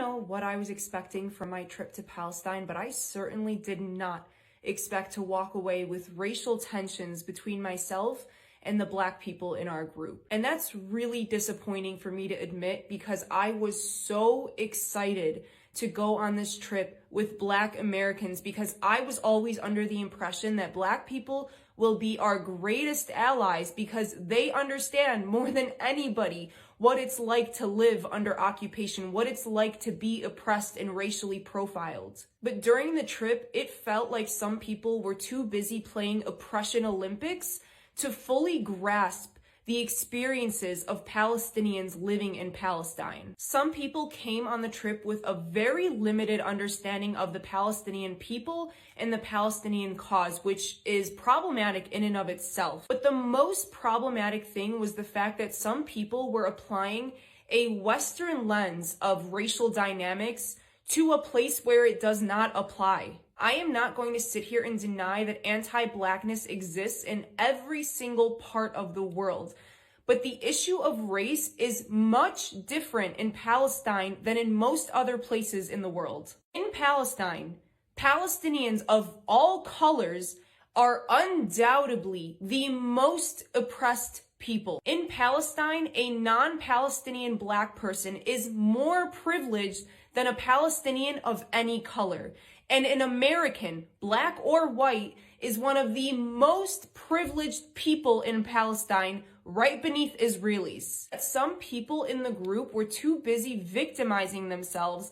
know what I was expecting from my trip to Palestine, but I certainly did not expect to walk away with racial tensions between myself and the Black people in our group. And that's really disappointing for me to admit, because I was so excited to go on this trip with Black Americans, because I was always under the impression that Black people will be our greatest allies because they understand more than anybody what it's like to live under occupation, what it's like to be oppressed and racially profiled. But during the trip, it felt like some people were too busy playing oppression Olympics to fully grasp the experiences of Palestinians living in Palestine. Some people came on the trip with a very limited understanding of the Palestinian people and the Palestinian cause, which is problematic in and of itself. But the most problematic thing was the fact that some people were applying a Western lens of racial dynamics to a place where it does not apply. I am not going to sit here and deny that anti-Blackness exists in every single part of the world, but the issue of race is much different in Palestine than in most other places in the world. In Palestine, Palestinians of all colors are undoubtedly the most oppressed people. In Palestine, a non-Palestinian Black person is more privileged than a Palestinian of any color. And an American, Black or white, is one of the most privileged people in Palestine, right beneath Israelis. Some people in the group were too busy victimizing themselves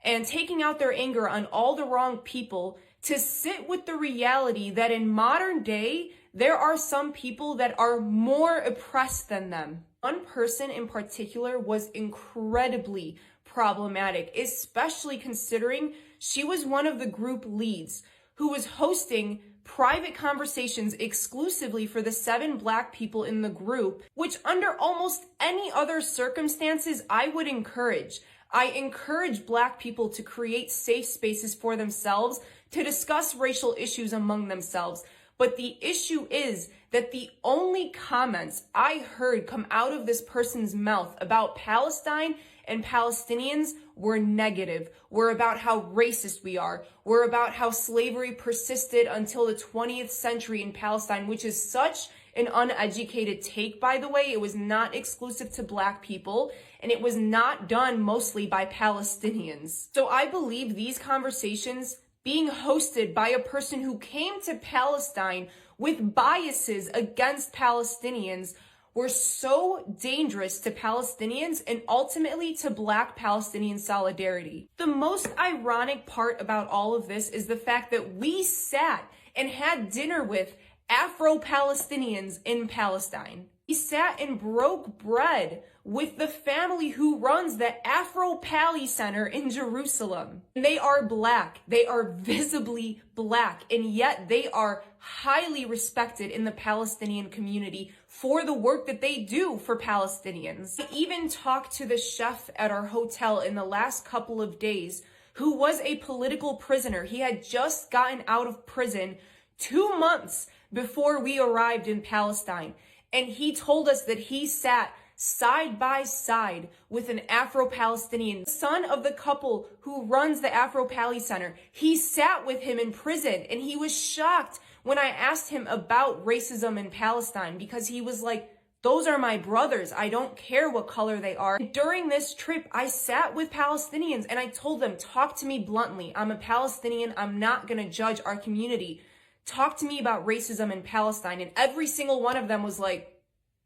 and taking out their anger on all the wrong people to sit with the reality that in modern day, there are some people that are more oppressed than them. One person in particular was incredibly problematic, especially considering she was one of the group leads who was hosting private conversations exclusively for the 7 Black people in the group, which under almost any other circumstances I would encourage. I encourage Black people to create safe spaces for themselves to discuss racial issues among themselves. But the issue is that the only comments I heard come out of this person's mouth about Palestine and Palestinians were negative, were about how racist we are, were about how slavery persisted until the 20th century in Palestine, which is such an uneducated take, by the way. It was not exclusive to Black people, and it was not done mostly by Palestinians. So I believe these conversations being hosted by a person who came to Palestine with biases against Palestinians were so dangerous to Palestinians and ultimately to Black Palestinian solidarity. The most ironic part about all of this is the fact that we sat and had dinner with Afro-Palestinians in Palestine. We sat and broke bread with the family who runs the Afro-Pali Center in Jerusalem. And they are Black. They are visibly Black, and yet they are highly respected in the Palestinian community for the work that they do for Palestinians. I even talked to the chef at our hotel in the last couple of days, who was a political prisoner. He had just gotten out of prison 2 months before we arrived in Palestine. And he told us that he sat side by side with an Afro-Palestinian, son of the couple who runs the Afro-Pali Center. He sat with him in prison, and he was shocked when I asked him about racism in Palestine, because he was like, those are my brothers. I don't care what color they are. During this trip, I sat with Palestinians and I told them, talk to me bluntly. I'm a Palestinian. I'm not going to judge our community. Talk to me about racism in Palestine. And every single one of them was like,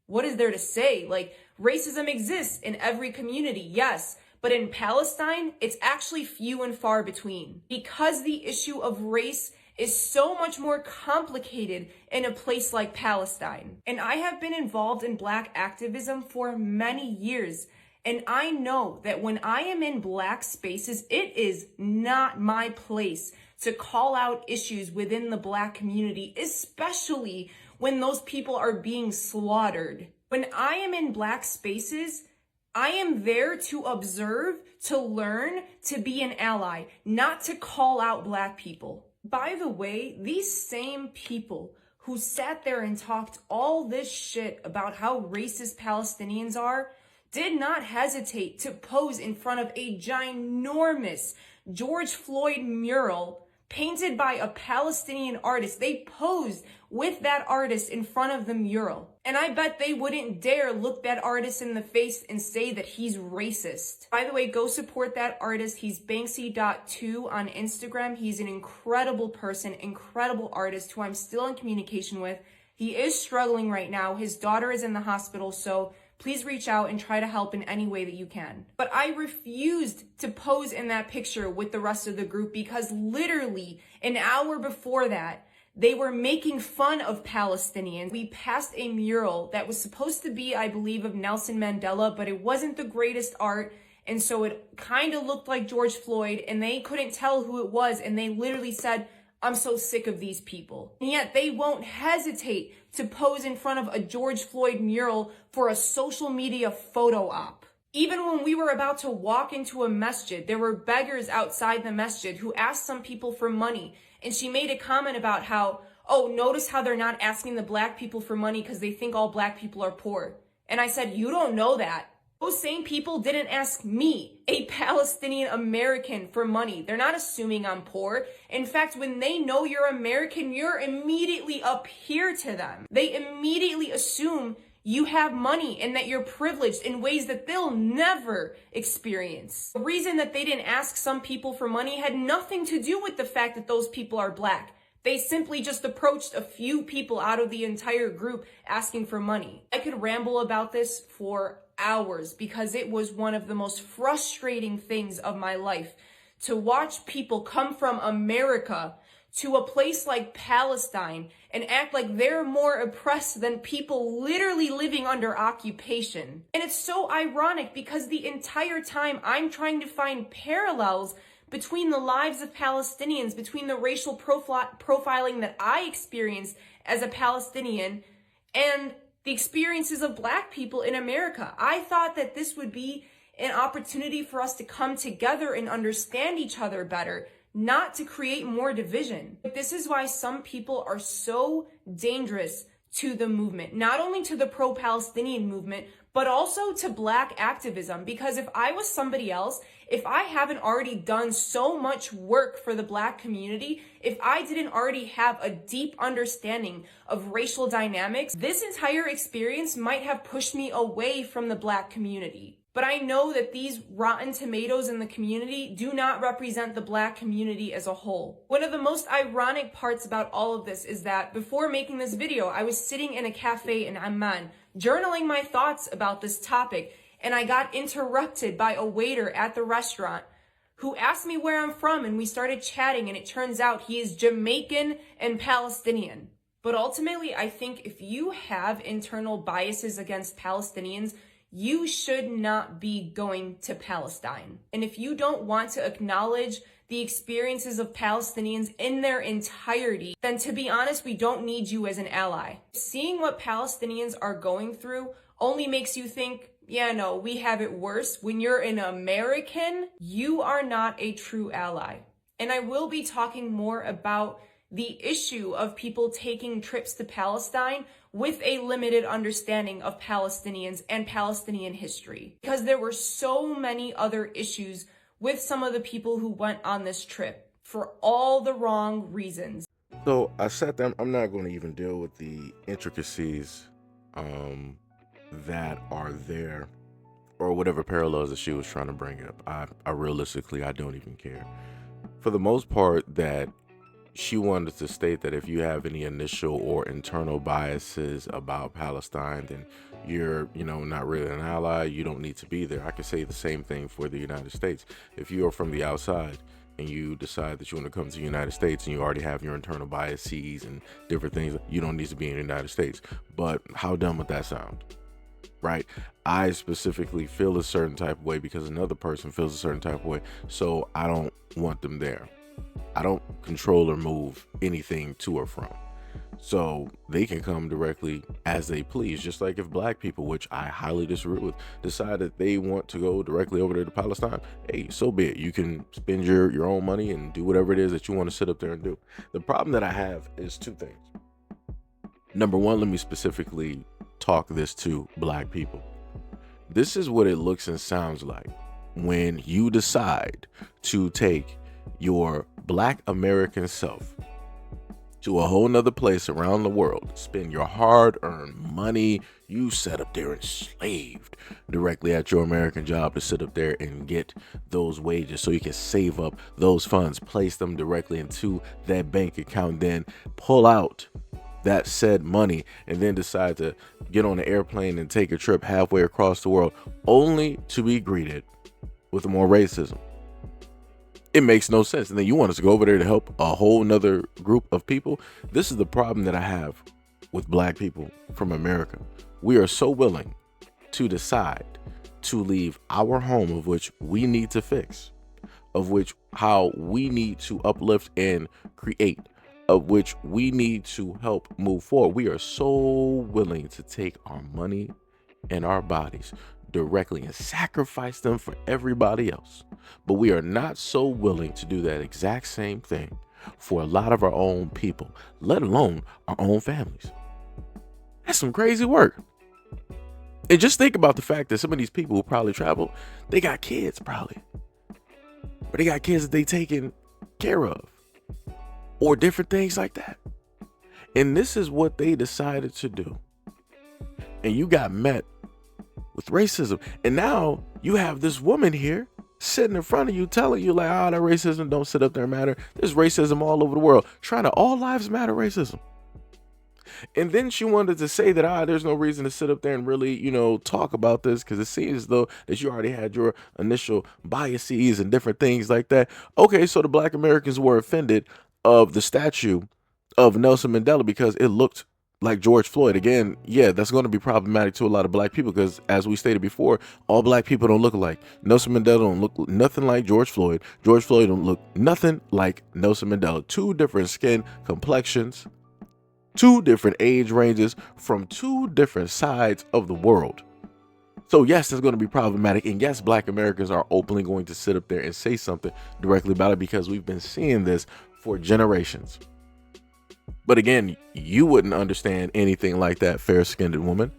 what is there to say? Like, racism exists in every community, yes, but in Palestine, it's actually few and far between, because the issue of race is so much more complicated in a place like Palestine. And I have been involved in Black activism for many years, and I know that when I am in Black spaces, it is not my place to call out issues within the Black community, especially when those people are being slaughtered. When I am in Black spaces, I am there to observe, to learn, to be an ally, not to call out Black people. By the way, these same people who sat there and talked all this shit about how racist Palestinians are did not hesitate to pose in front of a ginormous George Floyd mural painted by a Palestinian artist. They posed with that artist in front of the mural. And I bet they wouldn't dare look that artist in the face and say that he's racist. By the way, go support that artist. He's Banksy.2 on Instagram. He's an incredible person, incredible artist who I'm still in communication with. He is struggling right now. His daughter is in the hospital, so please reach out and try to help in any way that you can. But I refused to pose in that picture with the rest of the group because literally an hour before that, they were making fun of Palestinians. We passed a mural that was supposed to be, I believe, of Nelson Mandela, but it wasn't the greatest art. And so it kind of looked like George Floyd, and they couldn't tell who it was. And they literally said, "I'm so sick of these people." And yet they won't hesitate to pose in front of a George Floyd mural for a social media photo op. Even when we were about to walk into a masjid, there were beggars outside the masjid who asked some people for money. And she made a comment about how, oh, notice how they're not asking the black people for money because they think all black people are poor. And I said, you don't know that. Those same people didn't ask me, a Palestinian American, for money. They're not assuming I'm poor. In fact, when they know you're American, you're immediately up here to them. They immediately assume you have money and that you're privileged in ways that they'll never experience. The reason that they didn't ask some people for money had nothing to do with the fact that those people are black. They simply just approached a few people out of the entire group asking for money. I could ramble about this for hours because it was one of the most frustrating things of my life to watch people come from America to a place like Palestine and act like they're more oppressed than people literally living under occupation. And it's so ironic because the entire time I'm trying to find parallels between the lives of Palestinians, between the racial profiling that I experienced as a Palestinian and the experiences of black people in America. I thought that this would be an opportunity for us to come together and understand each other better, not to create more division. But this is why some people are so dangerous to the movement, not only to the pro-Palestinian movement, but also to black activism. Because if I was somebody else, if I haven't already done so much work for the black community, if I didn't already have a deep understanding of racial dynamics, this entire experience might have pushed me away from the black community. But I know that these rotten tomatoes in the community do not represent the black community as a whole. One of the most ironic parts about all of this is that before making this video, I was sitting in a cafe in Amman, journaling my thoughts about this topic, and I got interrupted by a waiter at the restaurant who asked me where I'm from, and we started chatting, and it turns out he is Jamaican and Palestinian. But ultimately, I think if you have internal biases against Palestinians, you should not be going to Palestine. And if you don't want to acknowledge the experiences of Palestinians in their entirety, then to be honest, we don't need you as an ally. Seeing what Palestinians are going through only makes you think, yeah, no, we have it worse. When you're an American, you are not a true ally. And I will be talking more about the issue of people taking trips to Palestine with a limited understanding of Palestinians and Palestinian history, because there were so many other issues with some of the people who went on this trip for all the wrong reasons. So I sat down. I'm not going to even deal with the intricacies that are there or whatever parallels that she was trying to bring up. I realistically, I don't even care. For the most part, that she wanted to state that if you have any initial or internal biases about Palestine, then you're, not really an ally. You don't need to be there. I could say the same thing for the United States. If you are from the outside and you decide that you want to come to the United States and you already have your internal biases and different things, you don't need to be in the United States. But how dumb would that sound? Right? I specifically feel a certain type of way because another person feels a certain type of way. So I don't want them there. I don't control or move anything to or from. So they can come directly as they please. Just like if black people, which I highly disagree with, decide that they want to go directly over there to Palestine, hey, so be it. You can spend your own money and do whatever it is that you want to sit up there and do. The problem that I have is two things. Number one, let me specifically talk this to black people. This is what it looks and sounds like when you decide to take your Black American self to a whole nother place around the world, spend your hard-earned money. You sat up there enslaved directly at your American job to sit up there and get those wages so you can save up those funds, place them directly into that bank account, then pull out that said money and then decide to get on an airplane and take a trip halfway across the world, only to be greeted with more racism. It makes no sense. And then you want us to go over there to help a whole nother group of people. This is the problem that I have with Black people from America. We are so willing to decide to leave our home, of which we need to fix, of which how we need to uplift and create, of which we need to help move forward. We are so willing to take our money and our bodies directly and sacrifice them for everybody else. But we are not so willing to do that exact same thing for a lot of our own people, let alone our own families. That's some crazy work. And just think about the fact that some of these people who probably travel, they got kids probably. Or they got kids that they taking care of. Or different things like that. And this is what they decided to do. And you got met with racism. And now you have this woman here sitting in front of you telling you like, that racism don't sit up there and matter. There's racism all over the world. Trying to all lives matter racism. And then she wanted to say that, there's no reason to sit up there and really, talk about this because it seems as though that you already had your initial biases and different things like that. Okay, so the Black Americans were offended of the statue of Nelson Mandela because it looked like George Floyd. Again, yeah, that's going to be problematic to a lot of Black people because, as we stated before, all Black people don't look alike. Nelson Mandela don't look nothing like George Floyd. George Floyd don't look nothing like Nelson Mandela. Two different skin complexions, two different age ranges from two different sides of the world. So yes, that's going to be problematic. And yes, Black Americans are openly going to sit up there and say something directly about it because we've been seeing this for generations. But again, you wouldn't understand anything like that, fair-skinned woman,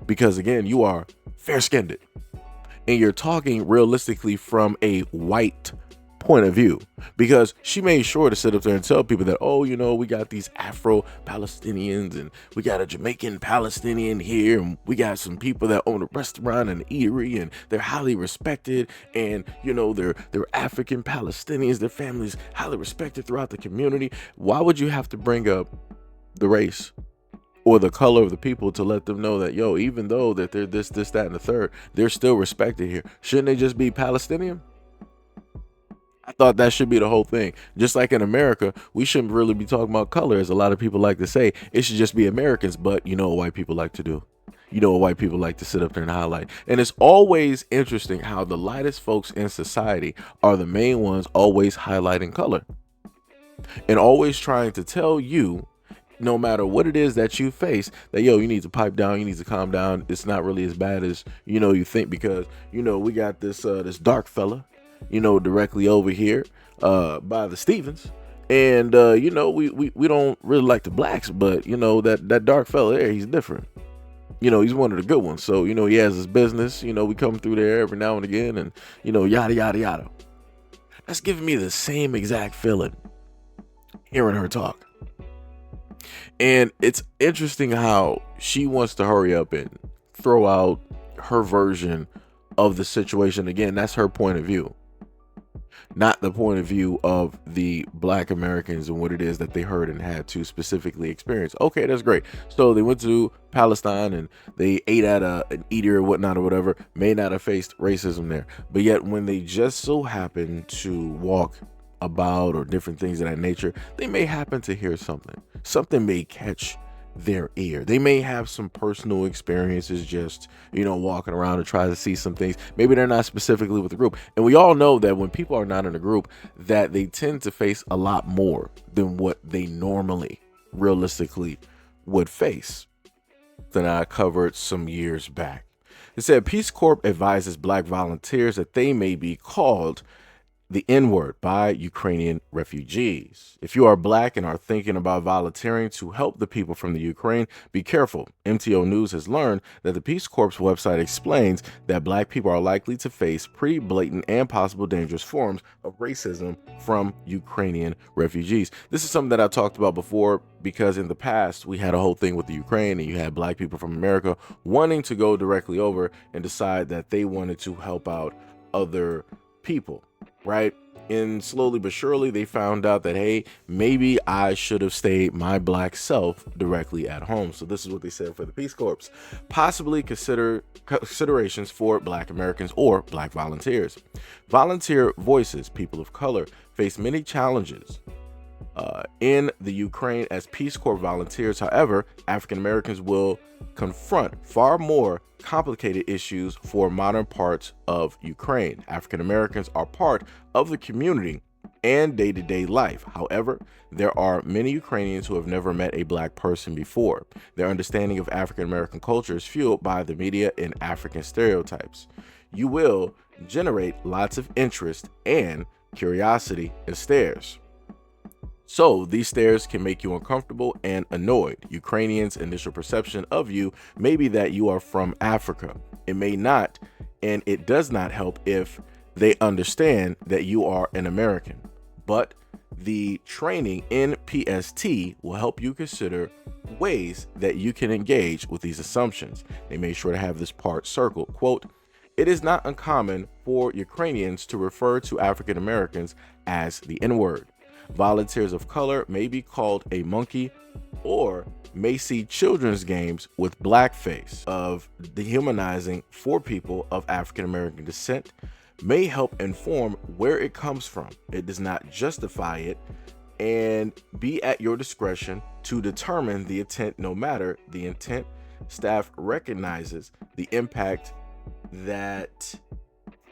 because again, you are fair-skinned and you're talking realistically from a white point of view, because she made sure to sit up there and tell people that, we got these Afro-Palestinians and we got a Jamaican Palestinian here and we got some people that own a restaurant and an eatery and they're highly respected and, they're African Palestinians, their families highly respected throughout the community. Why would you have to bring up the race or the color of the people to let them know that, even though that they're this, that, and the third, they're still respected here? Shouldn't they just be Palestinian? I thought that should be the whole thing. Just like in America, we shouldn't really be talking about color, as a lot of people like to say. It should just be Americans. But you know what white people like to do? You know what white people like to sit up there and highlight? And it's always interesting how the lightest folks in society are the main ones always highlighting color. And always trying to tell you, no matter what it is that you face, that, you need to pipe down, you need to calm down. It's not really as bad as, you think, because, we got this dark fella, directly over here by the Stevens. And, we don't really like the blacks, but, that dark fella there, he's different. He's one of the good ones. So, he has his business. We come through there every now and again and, yada, yada, yada. That's giving me the same exact feeling hearing her talk. And it's interesting how she wants to hurry up and throw out her version of the situation. Again, that's her point of view, not the point of view of the Black Americans and what it is that they heard and had to specifically experience. Okay, that's great. So they went to Palestine and they ate at an eatery or whatnot or whatever, may not have faced racism there. But yet when they just so happen to walk about or different things of that nature, they may happen to hear something may catch their ear. They may have some personal experiences just, walking around and try to see some things. Maybe they're not specifically with the group. And we all know that when people are not in a group, that they tend to face a lot more than what they normally realistically would face, than I covered some years back. It said Peace Corps advises Black volunteers that they may be called the N-word by Ukrainian refugees. If you are black and are thinking about volunteering to help the people from the Ukraine, be careful. MTO News has learned that the Peace Corps website explains that black people are likely to face pretty blatant and possible dangerous forms of racism from Ukrainian refugees. This is something that I talked about before, because in the past we had a whole thing with the Ukraine, and you had black people from America wanting to go directly over and decide that they wanted to help out other people, right? And slowly but surely they found out that, hey, maybe I should have stayed my black self directly at home. So this is what they said for the Peace Corps. Possibly considerations for black Americans or black volunteers. Volunteer voices, people of color, face many challenges in the Ukraine as Peace Corps volunteers. However, African Americans will confront far more complicated issues for modern parts of Ukraine. African Americans are part of the community and day-to-day life. However, there are many Ukrainians who have never met a black person before. Their understanding of African American culture is fueled by the media and African stereotypes. You will generate lots of interest and curiosity and stares. So these stares can make you uncomfortable and annoyed. Ukrainians' initial perception of you may be that you are from Africa. It may not, and it does not help if they understand that you are an American. But the training in PST will help you consider ways that you can engage with these assumptions. They made sure to have this part circled. Quote, "It is not uncommon for Ukrainians to refer to African Americans as the N-word. Volunteers of color may be called a monkey or may see children's games with blackface of dehumanizing for people of African American descent may help inform where it comes from. It does not justify it and be at your discretion to determine the intent. No matter the intent, staff recognizes the impact that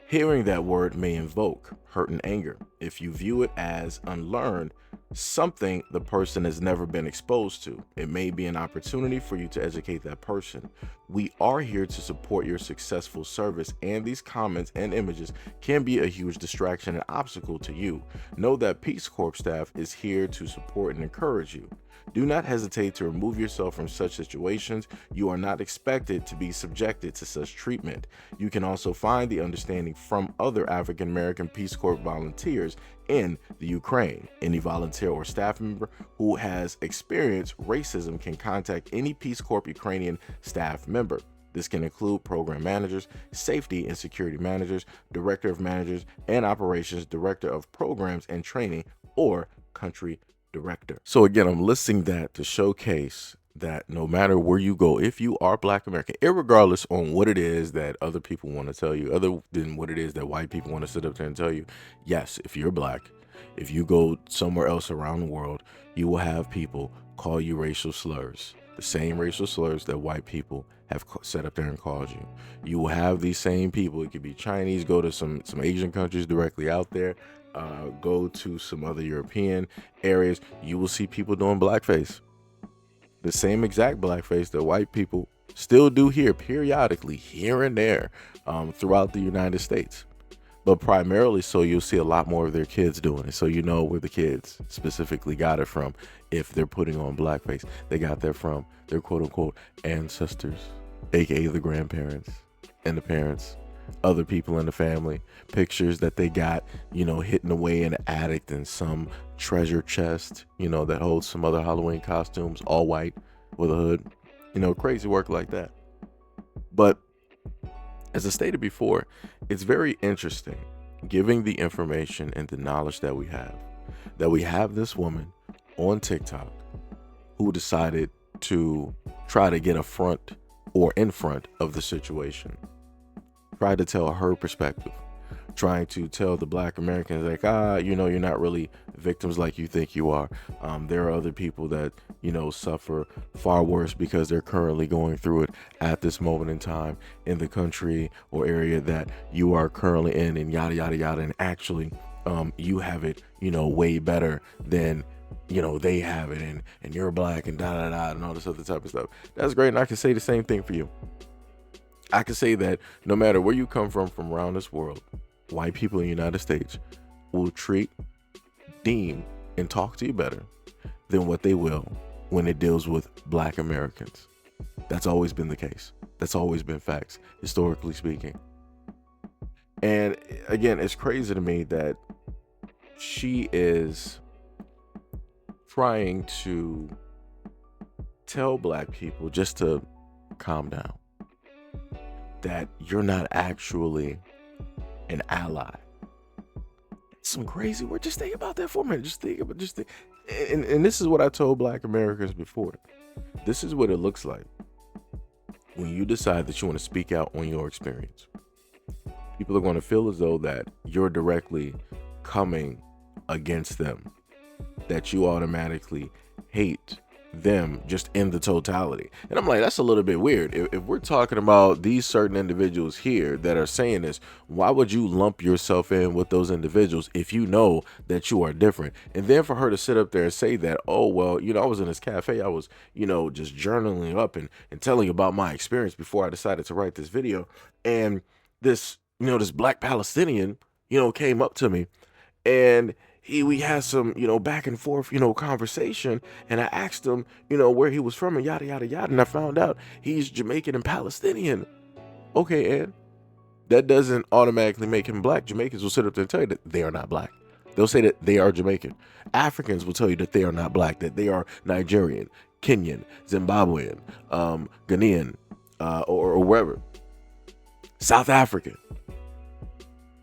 hearing that word may invoke, hurt and anger. If you view it as unlearned, something the person has never been exposed to, it may be an opportunity for you to educate that person. We are here to support your successful service, and these comments and images can be a huge distraction and obstacle to you. Know that Peace Corps staff is here to support and encourage you. Do not hesitate to remove yourself from such situations. You are not expected to be subjected to such treatment. You can also find the understanding from other African American Peace Corps volunteers in the Ukraine. Any volunteer or staff member who has experienced racism can contact any Peace Corps Ukrainian staff member. This can include program managers, safety and security managers, director of managers and operations, director of programs and training, or country director. So again, I'm listing that to showcase that no matter where you go, if you are Black American, irregardless on what it is that other people want to tell you, other than what it is that white people want to sit up there and tell you, yes, if you're Black, if you go somewhere else around the world, you will have people call you racial slurs, the same racial slurs that white people have set up there and called you. You will have these same people. It could be Chinese, go to some Asian countries directly out there, go to some other European areas, you will see people doing blackface. The same exact blackface that white people still do here periodically, here and there, throughout the United States. But primarily so you'll see a lot more of their kids doing it. So you know where the kids specifically got it from. If they're putting on blackface, they got that from their quote unquote ancestors, aka the grandparents and the parents, other people in the family, pictures that they got, hidden away in an attic in some treasure chest, that holds some other Halloween costumes, all white with a hood, crazy work like that. But as I stated before, it's very interesting, giving the information and the knowledge that we have this woman on TikTok who decided to try to get in front of the situation. Try to tell her perspective, trying to tell the Black Americans like, you're not really victims like you think you are. There are other people that, suffer far worse because they're currently going through it at this moment in time in the country or area that you are currently in, and yada, yada, yada. And actually, you have it, way better than, they have it, and you're Black and da, da, da, and all this other type of stuff. That's great. And I can say the same thing for you. I can say that no matter where you come from around this world, white people in the United States will treat, deem, and talk to you better than what they will when it deals with Black Americans. That's always been the case. That's always been facts, historically speaking. And again, it's crazy to me that she is trying to tell Black people just to calm down, that you're not actually an ally. Some crazy word. Just think about that for a minute. Just think. And this is what I told Black Americans before. This is what it looks like when you decide that you want to speak out on your experience. People are going to feel as though that you're directly coming against them, that you automatically hate them just in the totality. And I'm like, that's a little bit weird. If we're talking about these certain individuals here that are saying this, why would you lump yourself in with those individuals if you know that you are different? And then for her to sit up there and say that, oh, well, I was in this cafe, I was, just journaling up and telling you about my experience before I decided to write this video. And this, this Black Palestinian, came up to me, and we had some, back and forth, conversation. And I asked him, where he was from and yada, yada, yada. And I found out he's Jamaican and Palestinian. Okay, Ed, that doesn't automatically make him Black. Jamaicans will sit up there and tell you that they are not Black. They'll say that they are Jamaican. Africans will tell you that they are not Black, that they are Nigerian, Kenyan, Zimbabwean, Ghanaian, or wherever. South African.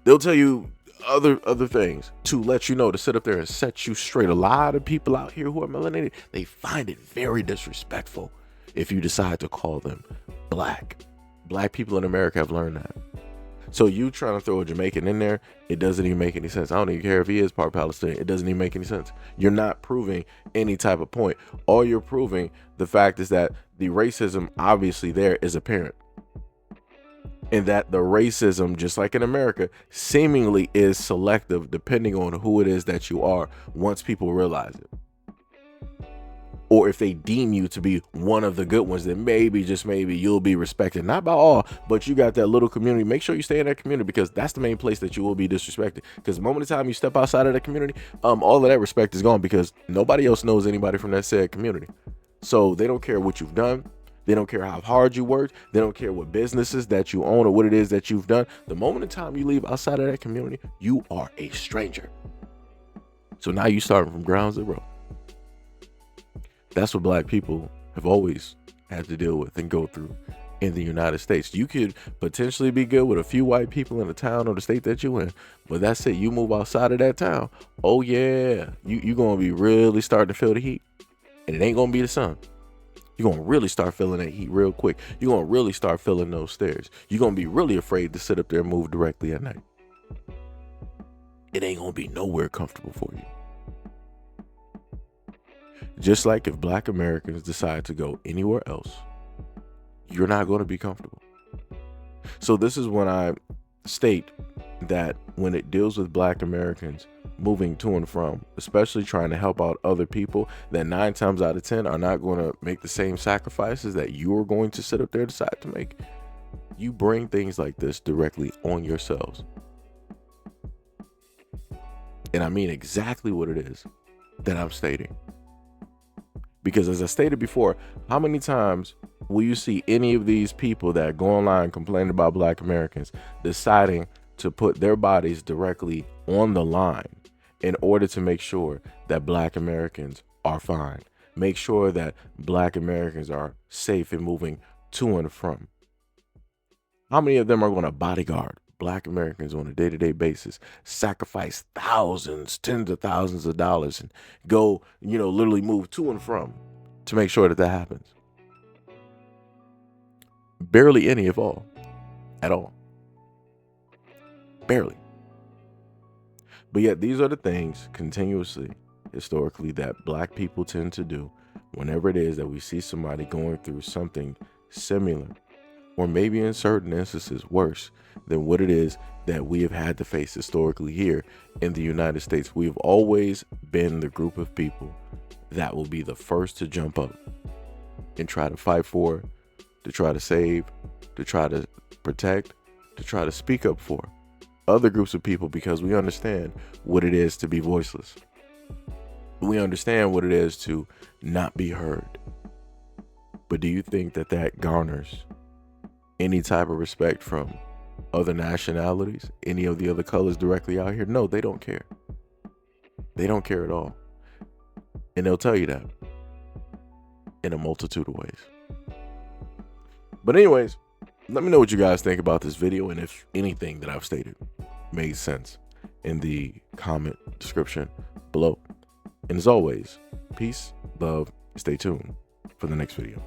They'll tell you other things to let you know, to sit up there and set you straight. A lot of people out here who are melanated, they find it very disrespectful if you decide to call them Black. Black people in America have learned that. So you trying to throw a Jamaican in there, it doesn't even make any sense. I don't even care if he is part Palestinian. It doesn't even make any sense. You're not proving any type of point. All you're proving, the fact is that the racism obviously there is apparent. And that the racism, just like in America, seemingly is selective depending on who it is that you are once people realize it. Or if they deem you to be one of the good ones, then maybe, just maybe, you'll be respected. Not by all, but you got that little community. Make sure you stay in that community, because that's the main place that you will be disrespected. Because the moment of time you step outside of that community, all of that respect is gone, because nobody else knows anybody from that said community. So they don't care what you've done. They don't care how hard you worked. They don't care what businesses that you own or what it is that you've done. The moment in time you leave outside of that community, you are a stranger. So now you starting from ground zero. That's what Black people have always had to deal with and go through in the United States. You could potentially be good with a few white people in the town or the state that you in, but that's it. You move outside of that town, oh yeah, you going to be really starting to feel the heat. And it ain't going to be the sun. You're going to really start feeling that heat real quick. You're going to really start feeling those stares. You're going to be really afraid to sit up there and move directly at night. It ain't going to be nowhere comfortable for you. Just like if Black Americans decide to go anywhere else, you're not going to be comfortable. So this is when I state that when it deals with Black Americans moving to and from, especially trying to help out other people, that 9 times out of 10 are not going to make the same sacrifices that you're going to sit up there and decide to make. You bring things like this directly on yourselves. And I mean exactly what it is that I'm stating. Because as I stated before, how many times will you see any of these people that go online complaining about Black Americans deciding to put their bodies directly on the line in order to make sure that Black Americans are fine, make sure that Black Americans are safe and moving to and from? How many of them are going to bodyguard Black Americans on a day-to-day basis, sacrifice thousands, tens of thousands of dollars, and go, literally move to and from to make sure that that happens? Barely any, if all, at all. Barely. But yet these are the things continuously, historically, that Black people tend to do whenever it is that we see somebody going through something similar, or maybe in certain instances worse than what it is that we have had to face historically here in the United States. We have always been the group of people that will be the first to jump up and try to fight for, to try to save, to try to protect, to try to speak up for other groups of people because we understand what it is to be voiceless. We understand what it is to not be heard. But do you think that that garners any type of respect from other nationalities, any of the other colors directly out here? No, they don't care. They don't care at all. And they'll tell you that in a multitude of ways. But anyways, let me know what you guys think about this video, and if anything that I've stated made sense in the comment description below. And as always, peace, love, stay tuned for the next video.